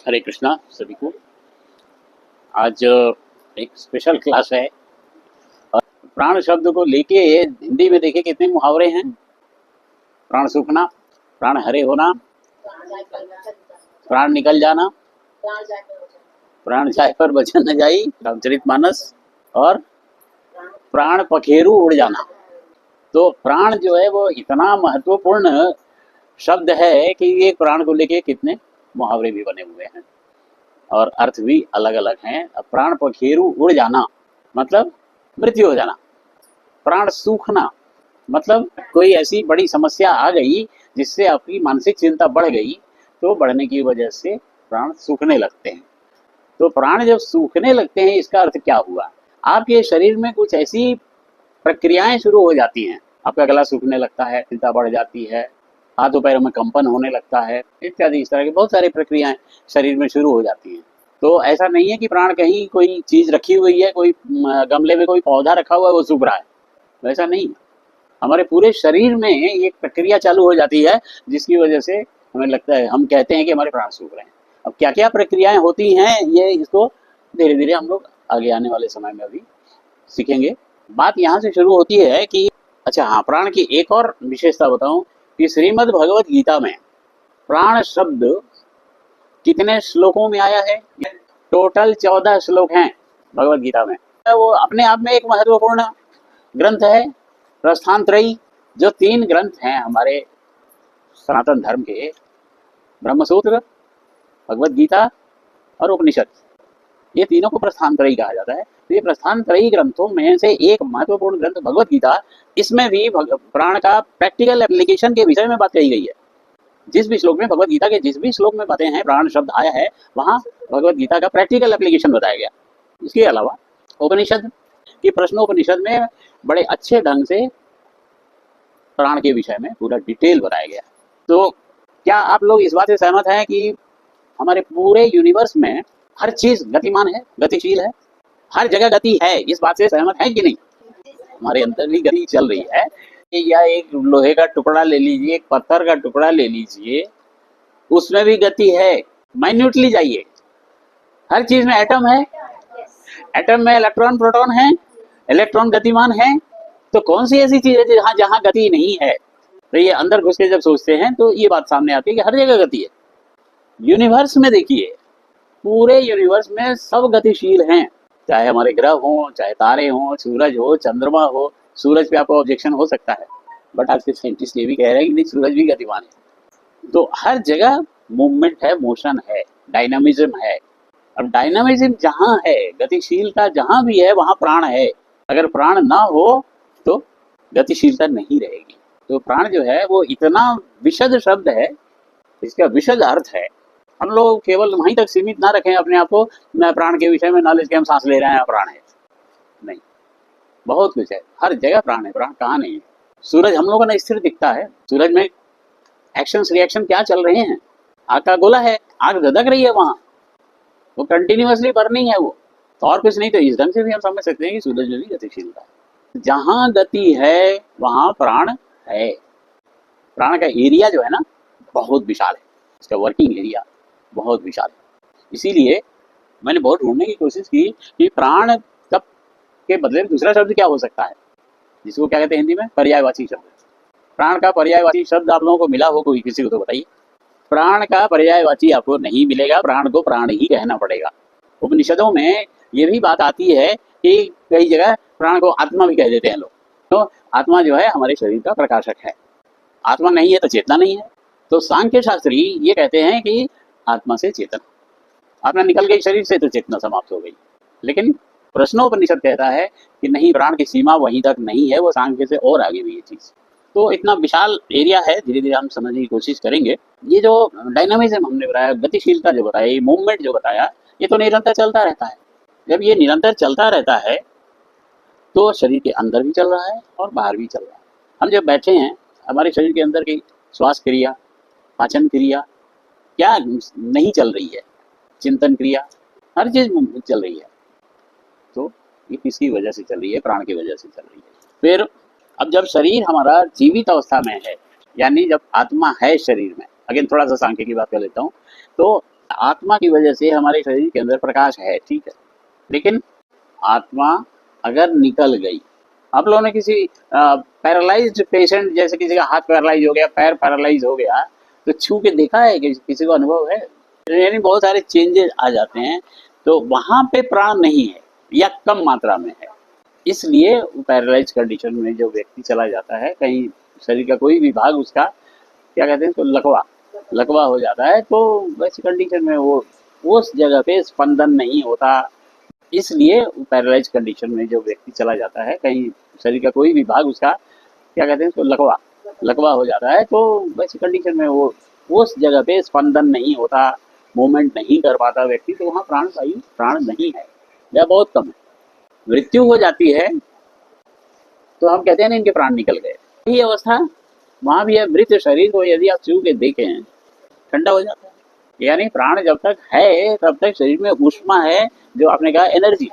हरे कृष्णा सभी को। आज एक स्पेशल क्लास है और प्राण शब्द को लेके हिंदी में देखिए कितने मुहावरे हैं। प्राण सूखना, प्राण हरे होना, प्राण निकल जाना, प्राण जाए पर वचन न जाई, रामचरितमानस, और प्राण पखेरु उड़ जाना। तो प्राण जो है वो इतना महत्वपूर्ण शब्द है कि ये प्राण को लेके कितने मुहावरे भी बने हुए हैं और अर्थ भी अलग अलग हैं। अब प्राण पखेरु उड़ जाना मतलब मृत्यु हो जाना, प्राण सूखना मतलब कोई ऐसी बड़ी समस्या आ गई जिससे आपकी मानसिक चिंता बढ़ गई, तो बढ़ने की वजह से प्राण सूखने लगते हैं। तो प्राण जब सूखने लगते हैं इसका अर्थ क्या हुआ? आपके शरीर में कुछ ऐसी प्रक्रियाएं शुरू हो जाती हैं। आपका गला सूखने लगता है, चिंता बढ़ जाती है, हाथों पैरों में कंपन होने लगता है, इत्यादि इस तरह की बहुत सारी प्रक्रियाएं शरीर में शुरू हो जाती हैं। तो ऐसा नहीं है कि प्राण कहीं कोई चीज रखी हुई है, कोई गमले में कोई पौधा रखा हुआ है वो सूख रहा है, वैसा नहीं। हमारे पूरे शरीर में एक प्रक्रिया चालू हो जाती है जिसकी वजह से हमें लगता है, हम कहते हैं कि हमारे प्राण सूख रहे हैं। अब क्या क्या प्रक्रियाएं होती हैं ये इसको धीरे धीरे हम लोग आगे आने वाले समय में अभी सीखेंगे। बात यहाँ से शुरू होती है कि अच्छा हाँ, प्राण की एक और विशेषता बताऊं कि श्रीमद् भगवत गीता में प्राण शब्द कितने श्लोकों में आया है? टोटल 14 श्लोक हैं भगवत गीता में। वो अपने आप में एक महत्वपूर्ण ग्रंथ है। प्रस्थान त्रयी, जो 3 ग्रंथ हैं हमारे सनातन धर्म के, ब्रह्मसूत्र, भगवत गीता और उपनिषद, ये तीनों को प्रस्थान त्रयी कहा जाता है। तो ये प्रस्थान त्रयी ग्रंथों में से एक महत्वपूर्ण ग्रंथ भगवत गीता, इसमें भी प्राण का प्रैक्टिकल एप्लीकेशन के विषय में बात कही गई है। जिस भी श्लोक में, भगवत गीता के जिस भी श्लोक में बातें हैं, प्राण शब्द आया है, वहाँ भगवत गीता का प्रैक्टिकल एप्लीकेशन बताया गया। इसके अलावा उपनिषद की प्रश्नोपनिषद में बड़े अच्छे ढंग से प्राण के विषय में पूरा डिटेल बताया गया। तो क्या आप लोग इस बात से सहमत हैं कि हमारे पूरे यूनिवर्स में हर चीज गतिमान है, गतिशील है, हर जगह गति है? इस बात से सहमत है कि नहीं? हमारे अंदर भी गति चल रही है। या एक लोहे का टुकड़ा ले लीजिए, एक पत्थर का टुकड़ा ले लीजिए, उसमें भी गति है। माइन्यूटली जाइए, हर चीज में एटम है, एटम में इलेक्ट्रॉन प्रोटॉन है, इलेक्ट्रॉन गतिमान है। तो कौन सी ऐसी चीज है जहाँ जहाँ गति नहीं है? तो ये अंदर घुस के जब सोचते हैं तो ये बात सामने आती है कि हर जगह गति है। यूनिवर्स में देखिए, पूरे यूनिवर्स में सब गतिशील हैं, चाहे हमारे ग्रह हो, चाहे तारे हो, सूरज हो, चंद्रमा हो। सूरज पे आपको ऑब्जेक्शन हो सकता है, बट आज के साइंटिस्ट ये भी कह रहे हैं कि नहीं, सूरज भी गतिमान है। तो हर जगह मूवमेंट है, मोशन है, डायनामिज्म है। अब डायनामिज्म जहाँ है, गतिशीलता जहाँ भी है, वहाँ प्राण है। अगर प्राण ना हो तो गतिशीलता नहीं रहेगी। तो प्राण जो है वो इतना विशद शब्द है, इसका विशद अर्थ है। हम लोग केवल वहीं तक सीमित ना रखें अपने आप को, मैं प्राण के विषय में नॉलेज के हम सांस ले रहे हैं प्राण है, नहीं, बहुत कुछ है, हर जगह प्राण है। प्राण कहाँ नहीं है? सूरज हम लोगों को स्थिर दिखता है, सूरज में एक्शन रिएक्शन क्या चल रहे हैं? आग का गोला है, आग धधक रही है, वहां वो कंटिन्यूअसली बर्निंग है वो, तो और कुछ नहीं। तो इस ढंग से भी हम समझ सकते हैं कि सूरज में भी गतिशीलता है। जहां गति है वहां प्राण है। प्राण का एरिया जो है ना बहुत विशाल है, इसका वर्किंग एरिया बहुत विशाल है। इसीलिए मैंने बहुत ढूंढने की कोशिश की कि प्राण कब के बदले दूसरा शब्द क्या हो सकता है, जिसको क्या कहते हैं हिंदी में, पर्यायवाची शब्द। प्राण का पर्यायवाची शब्द आप लोगों को मिला हो कोई? किसी को तो बताइए। प्राण का पर्यायवाची आपको नहीं मिलेगा, प्राण को प्राण ही कहना पड़ेगा। उपनिषदों में ये भी बात आती है कि कई जगह प्राण को आत्मा भी कह देते हैं लोग। तो आत्मा जो है हमारे शरीर का प्रकाशक है। आत्मा नहीं है तो चेतना नहीं है। तो सांख्य शास्त्री ये कहते हैं कि आत्मा से चेतन, आत्मा निकल गई शरीर से तो चेतना समाप्त हो गई। लेकिन प्रश्नोपनिषद कहता है कि नहीं, प्राण की सीमा वहीं तक नहीं है, वो सांख्य से और आगे भी ये चीज। तो इतना विशाल एरिया है, धीरे धीरे हम समझने की कोशिश करेंगे। ये जो डायनामिज्म हमने बताया, गतिशीलता जो बताया, मूवमेंट जो बताया, ये तो निरंतर चलता रहता है। जब ये निरंतर चलता रहता है तो शरीर के अंदर भी चल रहा है और बाहर भी चल रहा है। हम जब बैठे हैं, हमारे शरीर के अंदर की श्वास क्रिया, पाचन क्रिया क्या नहीं चल रही है? चिंतन क्रिया, हर चीज चल रही है। तो ये किसकी वजह से चल रही है? प्राण की वजह से चल रही है। फिर अब जब शरीर हमारा जीवित अवस्था में है, यानी जब आत्मा है शरीर में, अगेन थोड़ा सा सांख्य की बात कर लेता हूँ, तो आत्मा की वजह से हमारे शरीर के अंदर प्रकाश है, ठीक है, लेकिन आत्मा अगर निकल गई, आप लोगों ने किसी पैरालाइज्ड पेशेंट, जैसे किसी का हाथ पैरालाइज हो गया, पैर पैरालाइज हो गया, तो छू के देखा है कि किसी को अनुभव है? यानी बहुत सारे चेंजेस आ जाते हैं, तो वहां पे प्राण नहीं है या कम मात्रा में है। इसलिए पैरालाइज कंडीशन में जो व्यक्ति चला जाता है, कहीं शरीर का कोई भी भाग उसका क्या कहते हैं, तो लकवा हो जाता है, तो वैसी कंडीशन में वो उस जगह पे स्पंदन नहीं होता। इसलिए पैरालाइज कंडीशन में जो व्यक्ति चला जाता है, कहीं शरीर का कोई भी भाग उसका क्या कहते हैं, तो लकवा हो जाता है, तो वैसी कंडीशन में वो उस जगह पे स्पंदन नहीं होता, मूवमेंट नहीं कर पाता व्यक्ति, तो वहाँ प्राण नहीं है या बहुत कम है। मृत्यु हो जाती है तो हम कहते हैं ना इनके प्राण निकल गए। यही अवस्था वहाँ भी है। मृत शरीर को यदि आप छू के देखें, ठंडा हो जाता है। यानी प्राण जब तक है तब तक शरीर में ऊष्मा है, जो आपने कहा एनर्जी।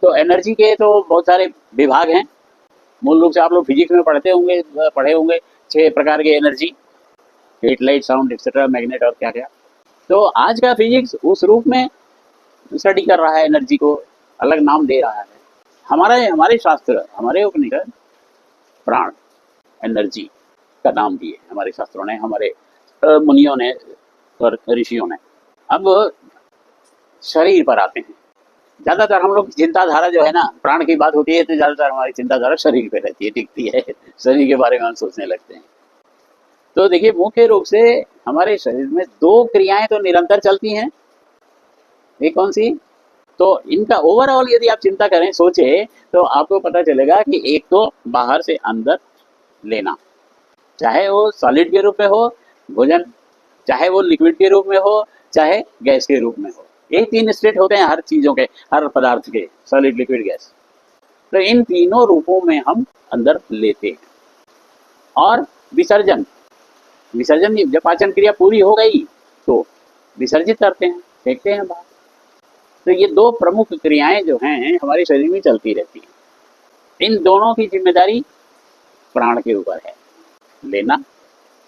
तो एनर्जी के तो बहुत सारे विभाग हैं। मूल रूप से आप लोग फिजिक्स में पढ़े होंगे 6 प्रकार के energy, heat, light, sound etcetera, magnet और क्या क्या। तो आज का फिजिक्स उस रूप में स्टडी कर रहा है, एनर्जी को अलग नाम दे रहा है। हमारे शास्त्र, हमारे उपनिषद प्राण, एनर्जी का नाम दिए हमारे शास्त्रों ने, हमारे मुनियों ने और ऋषियों ने। अब शरीर पर आते हैं। ज्यादातर हम लोग चिंताधारा जो है ना, प्राण की बात होती है तो ज्यादातर हमारी चिंताधारा शरीर पे रहती है, टिकती है, शरीर के बारे में हम सोचने लगते हैं। तो देखिए, मुख्य रूप से हमारे शरीर में 2 क्रियाएं तो निरंतर चलती हैं। एक कौन सी? तो इनका ओवरऑल यदि आप चिंता करें, सोचे, तो आपको पता चलेगा कि एक तो बाहर से अंदर लेना, चाहे वो सॉलिड के रूप में हो भोजन, चाहे वो लिक्विड के रूप में हो, चाहे गैस के रूप में हो। ये 3 स्टेट होते हैं हर चीजों के, हर पदार्थ के, सॉलिड, लिक्विड, गैस। तो इन तीनों रूपों में हम अंदर लेते हैं। और विसर्जन जब पाचन क्रिया पूरी हो गई तो विसर्जित करते हैं, फेंकते हैं बाहर। तो ये 2 प्रमुख क्रियाएं जो हैं हमारे शरीर में चलती रहती हैं। इन दोनों की जिम्मेदारी प्राण के ऊपर है, लेना,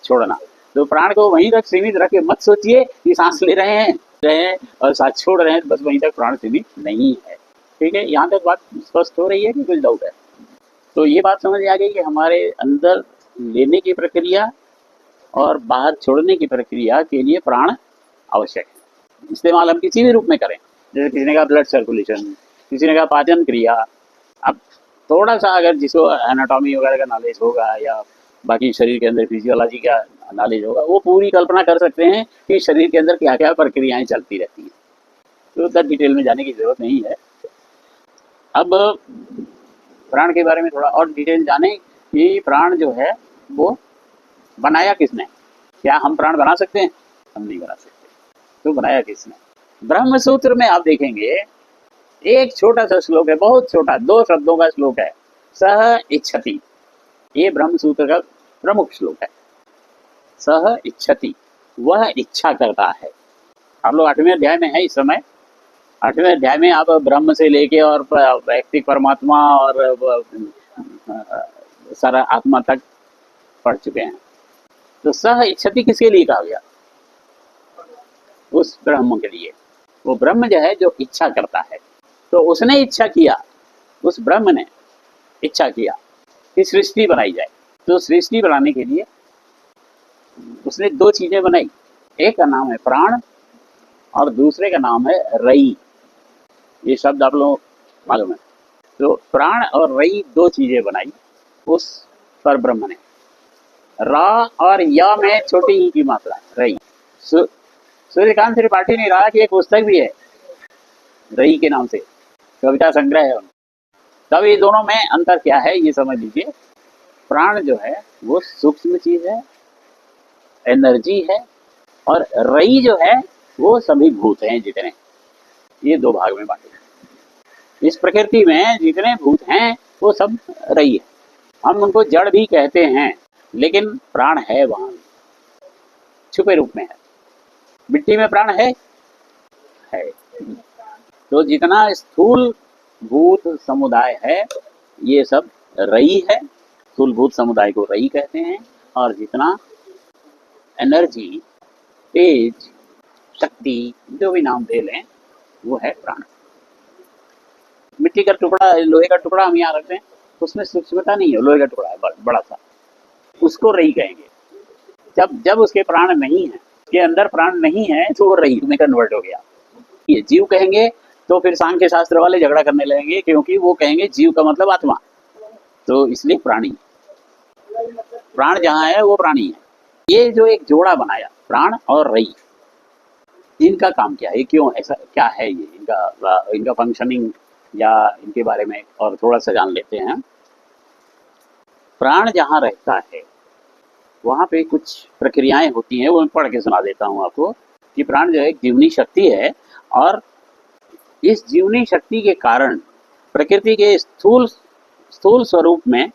छोड़ना। तो प्राण को वहीं तक सीमित रख के मत सोचिए कि सांस ले रहे हैं और सांस छोड़ रहे हैं, बस वहीं तक प्राण सीमित नहीं है। ठीक है, यहाँ तक बात स्पष्ट हो रही है कि कुछ डाउट है? तो ये बात समझ आ गई कि हमारे अंदर लेने की प्रक्रिया और बाहर छोड़ने की प्रक्रिया के लिए प्राण आवश्यक है। इस्तेमाल हम किसी भी रूप में करें, जैसे किसी ने कहा ब्लड सर्कुलेशन, किसी ने कहा पाचन क्रिया। अब थोड़ा सा अगर जिसको एनाटॉमी वगैरह का नॉलेज होगा या बाकी शरीर के अंदर फिजियोलॉजी का नॉलेज होगा, वो पूरी कल्पना कर सकते हैं कि शरीर के अंदर क्या क्या प्रक्रियाएं चलती रहती हैं। तो उतना डिटेल में जाने की जरूरत नहीं है। अब प्राण के बारे में थोड़ा और डिटेल जाने कि प्राण जो है वो बनाया किसने? क्या हम प्राण बना सकते हैं? हम नहीं बना सकते। तो बनाया किसने? ब्रह्म सूत्र में आप देखेंगे एक छोटा सा श्लोक है, बहुत छोटा, 2 शब्दों का श्लोक है, सह इच्छति। ये ब्रह्म सूत्र का प्रमुख श्लोक है। सह इच्छति, वह इच्छा करता है। आप लोग 8वें अध्याय में है इस समय। 8वें अध्याय में आप ब्रह्म से लेके और व्यक्तिक परमात्मा और सारा आत्मा तक पढ़ चुके हैं। तो सह इच्छति किसके लिए कहा गया? उस ब्रह्म के लिए। वो ब्रह्म जो है जो इच्छा करता है। तो उसने इच्छा किया, उस ब्रह्म ने इच्छा किया कि सृष्टि बनाई जाए। तो सृष्टि बनाने के लिए उसने 2 चीजें बनाई। एक का नाम है प्राण और दूसरे का नाम है रई। ये शब्द आप लोग मालूम है। तो प्राण और रई 2 चीजें बनाई उस पर ब्रह्म ने। रा और या में छोटी ही की मात्रा, रई। सूर्यकांत त्रिपाठी ने रहा कि एक पुस्तक भी है रई के नाम से, कविता संग्रह है। तब ये दोनों में अंतर क्या है ये समझ लीजिए। प्राण जो है वो सूक्ष्म चीज है, एनर्जी है, और रई जो है वो सभी भूत हैं जितने। ये 2 भाग में बांटे। इस प्रकृति में जितने भूत हैं वो सब रई है। हम उनको जड़ भी कहते हैं, लेकिन प्राण है वहां, छुपे रूप में है। मिट्टी में प्राण है। तो जितना स्थूल भूत समुदाय है ये सब रई है। स्थूल भूत समुदाय को रई कहते हैं। और जितना एनर्जी, तेज, शक्ति, जो भी नाम दे लें, वो है प्राण। मिट्टी का टुकड़ा, लोहे का टुकड़ा हम यहाँ रखते हैं, उसमें सूक्ष्मता नहीं है, लोहे का टुकड़ा है बड़ा सा, उसको रई कहेंगे। जब जब उसके प्राण नहीं है, उसके अंदर प्राण नहीं है, तो वो रई में कन्वर्ट हो गया। ये जीव कहेंगे तो फिर सांख्य शास्त्र वाले झगड़ा करने लगेंगे, क्योंकि वो कहेंगे जीव का मतलब आत्मा, तो इसलिए प्राणी, प्राण जहाँ है वो प्राणी है। ये जो एक जोड़ा बनाया प्राण और रई, इनका काम क्या है, क्यों ऐसा, क्या है ये, इनका फंक्शनिंग या इनके बारे में और थोड़ा सा जान लेते हैं। प्राण जहाँ रहता है वहाँ पे कुछ प्रक्रियाएं होती हैं, वो मैं पढ़ के सुना देता हूँ आपको। कि प्राण जो है एक जीवनी शक्ति है, और इस जीवनी शक्ति के कारण प्रकृति के स्थूल स्थूल स्वरूप में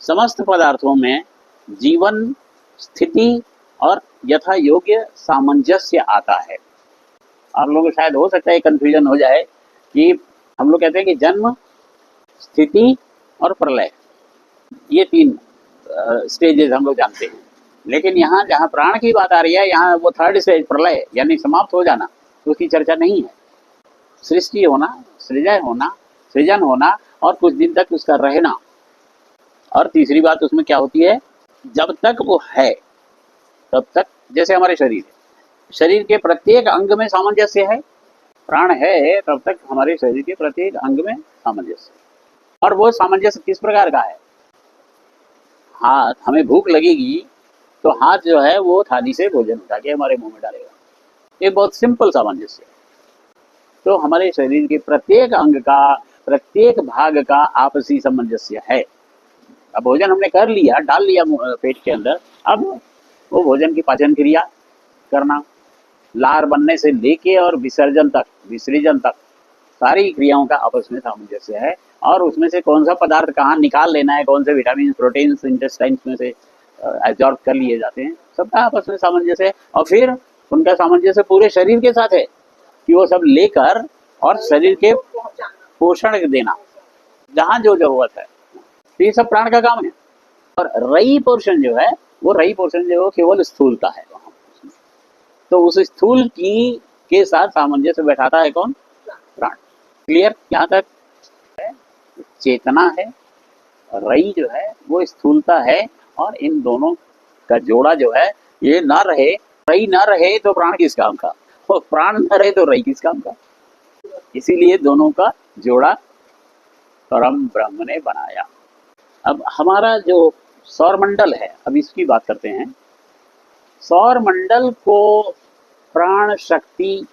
समस्त पदार्थों में जीवन, स्थिति और यथा योग्य सामंजस्य आता है। आप लोगों को शायद हो सकता है कंफ्यूजन हो जाए कि हम लोग कहते हैं कि जन्म, स्थिति और प्रलय, ये तीन स्टेजेस हम लोग जानते हैं, लेकिन यहाँ जहाँ प्राण की बात आ रही है, यहाँ वो थर्ड स्टेज प्रलय यानी समाप्त हो जाना, तो उसकी चर्चा नहीं है। सृष्टि होना, सृजन होना और कुछ दिन तक उसका रहना, और तीसरी बात उसमें क्या होती है, जब तक वो है तब तक, जैसे हमारे शरीर है, शरीर के प्रत्येक अंग में सामंजस्य है, प्राण है तब तक हमारे शरीर के प्रत्येक अंग में सामंजस्य। और वो सामंजस्य किस प्रकार का है, हाथ, हमें भूख लगेगी तो हाथ जो है वो थाली से भोजन उठा के हमारे मुंह में डालेगा, ये बहुत सिंपल सामंजस्य है। तो हमारे शरीर के प्रत्येक अंग का, प्रत्येक भाग का आपसी सामंजस्य है। अब भोजन हमने कर लिया, डाल लिया पेट के अंदर, अब वो भोजन की पाचन क्रिया करना, लार बनने से लेके और विसर्जन तक सारी क्रियाओं का आपस में सामंजस्य है। और उसमें से कौन सा पदार्थ कहाँ निकाल लेना है, कौन से विटामिन, प्रोटीन इंटेस्टाइन्स में से एब्जॉर्ब कर लिए जाते हैं, सबका आपस में सामंजस्य है। और फिर उनका सामंजस्य पूरे शरीर के साथ है कि वो सब लेकर और शरीर के पोषण देना जहाँ जो जरूरत है, तो ये सब प्राण का काम है। और रई पोर्शन जो है, वो रई पोर्शन जो है केवल स्थूलता है वहाँ, तो उस स्थूल की के साथ सामंजस्य बैठाता है कौन, प्राण। क्लियर, यहाँ तक है? चेतना है, रई जो है वो स्थूलता है, और इन दोनों का जोड़ा जो है, ये ना रहे, रई ना रहे तो प्राण किस काम का, और प्राण ना रहे तो रई किस काम का। इसीलिए दोनों का जोड़ा परम ब्रह्म ने बनाया। अब हमारा जो सौर मंडल है, अब इसकी बात करते हैं। सौर मंडल को प्राण शक्ति